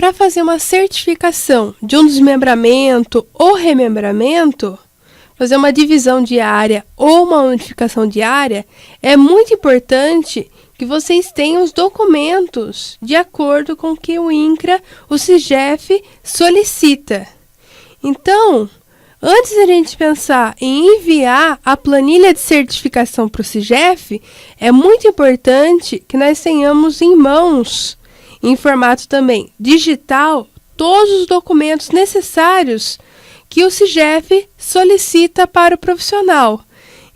para fazer uma certificação de um desmembramento ou remembramento, fazer uma divisão de área ou uma unificação de área, é muito importante que vocês tenham os documentos de acordo com o que o INCRA, o SIGEF, solicita. Então, antes de a gente pensar em enviar a planilha de certificação para o SIGEF, é muito importante que nós tenhamos em mãos, em formato também digital, todos os documentos necessários que o SIGEF solicita para o profissional.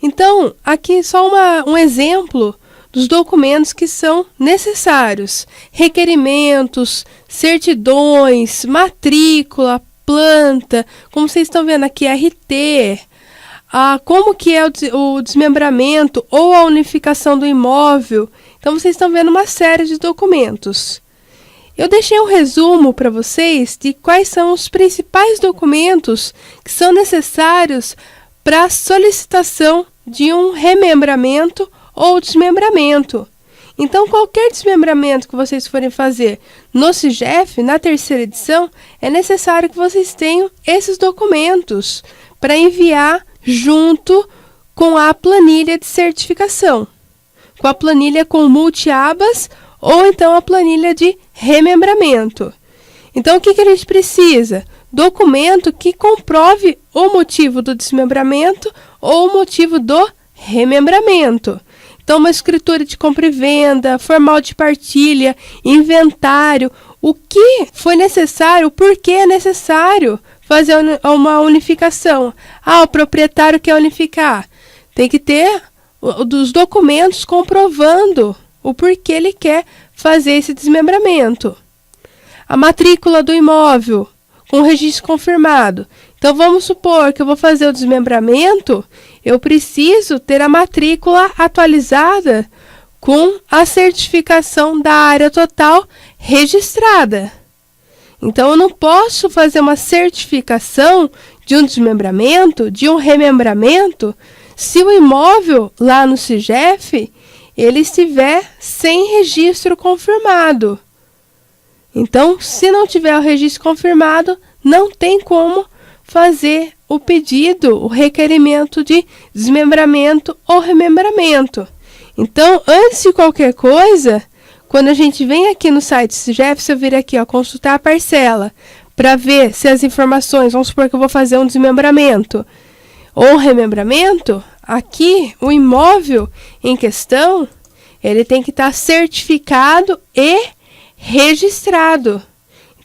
Então, aqui só um exemplo dos documentos que são necessários: requerimentos, certidões, matrícula, planta, como vocês estão vendo aqui, RT, como que é o desmembramento ou a unificação do imóvel. Então, vocês estão vendo uma série de documentos. Eu deixei um resumo para vocês de quais são os principais documentos que são necessários para a solicitação de um remembramento ou desmembramento. Então, qualquer desmembramento que vocês forem fazer no SIGEF, na terceira edição, é necessário que vocês tenham esses documentos para enviar junto com a planilha de certificação, com a planilha com multi-abas ou então a planilha de remembramento. Então, o que a gente precisa? Documento que comprove o motivo do desmembramento ou o motivo do remembramento. Então, uma escritura de compra e venda, formal de partilha, inventário, o que foi necessário, o porquê é necessário fazer uma unificação. O proprietário quer unificar. Tem que ter os documentos comprovando o porquê ele quer fazer esse desmembramento. A matrícula do imóvel, com o registro confirmado. Então, vamos supor que eu vou fazer o desmembramento, eu preciso ter a matrícula atualizada com a certificação da área total registrada. Então, eu não posso fazer uma certificação de um desmembramento, de um remembramento, se o imóvel lá no SIGEF ele estiver sem registro confirmado. Então, se não tiver o registro confirmado, não tem como fazer o pedido, o requerimento de desmembramento ou remembramento. Então, antes de qualquer coisa, quando a gente vem aqui no site SIGEF, se eu vir aqui, consultar a parcela, para ver se as informações, vamos supor que eu vou fazer um desmembramento ou um remembramento, aqui o imóvel em questão, ele tem que estar certificado e registrado.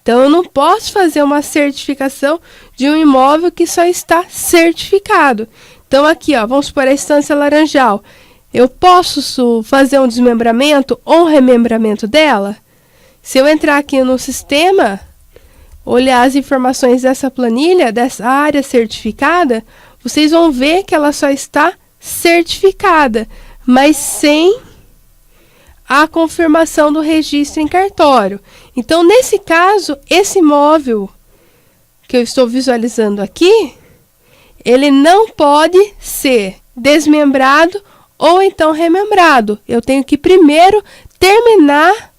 Então, eu não posso fazer uma certificação de um imóvel que só está certificado. Então, aqui, vamos supor a Estância Laranjal. Eu posso fazer um desmembramento ou um remembramento dela? Se eu entrar aqui no sistema, olhar as informações dessa planilha, dessa área certificada, vocês vão ver que ela só está certificada, mas sem a confirmação do registro em cartório. Então, nesse caso, esse imóvel que eu estou visualizando aqui, ele não pode ser desmembrado ou então remembrado. Eu tenho que primeiro terminar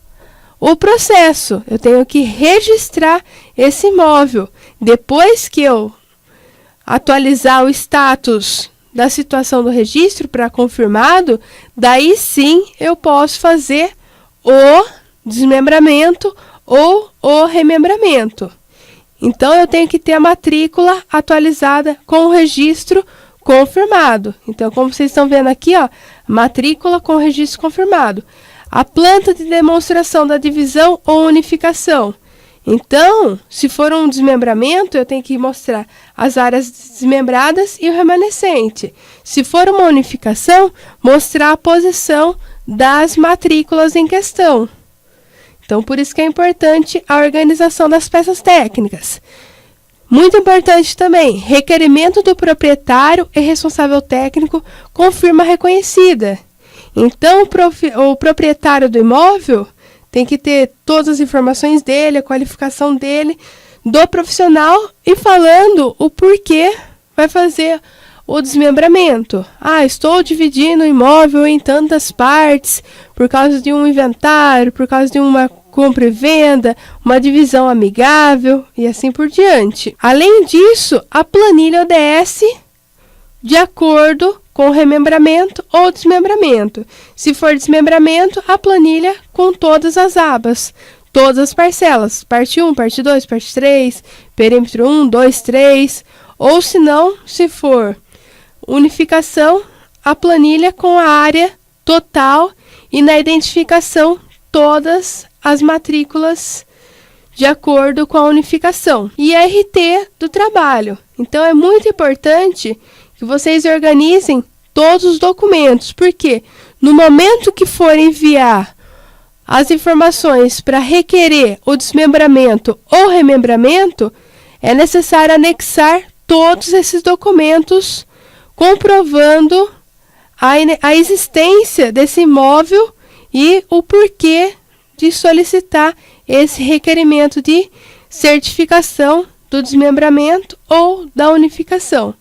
o processo. Eu tenho que registrar esse imóvel. Depois que eu atualizar o status da situação do registro para confirmado, daí sim eu posso fazer o desmembramento ou o remembramento. Então, eu tenho que ter a matrícula atualizada com o registro confirmado. Então, como vocês estão vendo aqui, matrícula com registro confirmado. A planta de demonstração da divisão ou unificação. Então, se for um desmembramento, eu tenho que mostrar as áreas desmembradas e o remanescente. Se for uma unificação, mostrar a posição das matrículas em questão. Então, por isso que é importante a organização das peças técnicas. Muito importante também, requerimento do proprietário e responsável técnico com firma reconhecida. Então, o proprietário do imóvel tem que ter todas as informações dele, a qualificação dele, do profissional e falando o porquê vai fazer o desmembramento. Estou dividindo o imóvel em tantas partes por causa de um inventário, por causa de uma compra e venda, uma divisão amigável e assim por diante. Além disso, a planilha ODS de acordo com remembramento ou desmembramento. Se for desmembramento, a planilha com todas as abas, todas as parcelas, parte 1, parte 2, parte 3, perímetro 1, 2, 3, ou se não, se for unificação, a planilha com a área total e na identificação todas as matrículas de acordo com a unificação. E a RT do trabalho. Então, é muito importante que vocês organizem todos os documentos, porque no momento que for enviar as informações para requerer o desmembramento ou remembramento, é necessário anexar todos esses documentos comprovando a existência desse imóvel e o porquê de solicitar esse requerimento de certificação do desmembramento ou da unificação.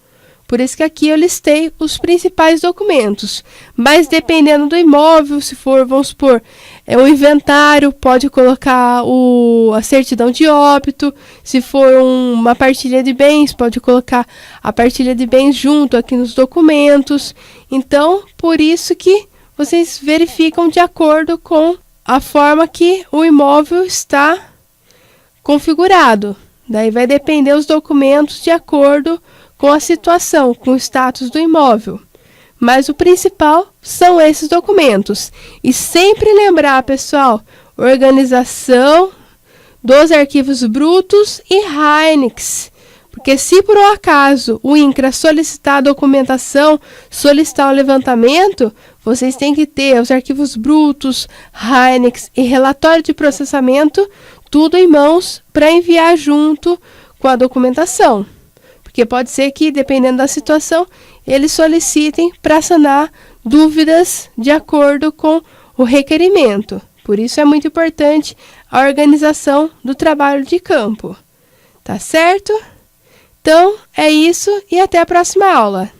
Por isso que aqui eu listei os principais documentos. Mas dependendo do imóvel, se for, vamos supor, o inventário, pode colocar a certidão de óbito. Se for uma partilha de bens, pode colocar a partilha de bens junto aqui nos documentos. Então, por isso que vocês verificam de acordo com a forma que o imóvel está configurado. Daí vai depender os documentos de acordo com a situação, com o status do imóvel. Mas o principal são esses documentos. E sempre lembrar, pessoal, organização dos arquivos brutos e RAINEX. Porque se por um acaso o INCRA solicitar a documentação, solicitar o levantamento, vocês têm que ter os arquivos brutos, RAINEX e relatório de processamento, tudo em mãos para enviar junto com a documentação. Porque pode ser que, dependendo da situação, eles solicitem para sanar dúvidas de acordo com o requerimento. Por isso é muito importante a organização do trabalho de campo. Tá certo? Então, é isso e até a próxima aula.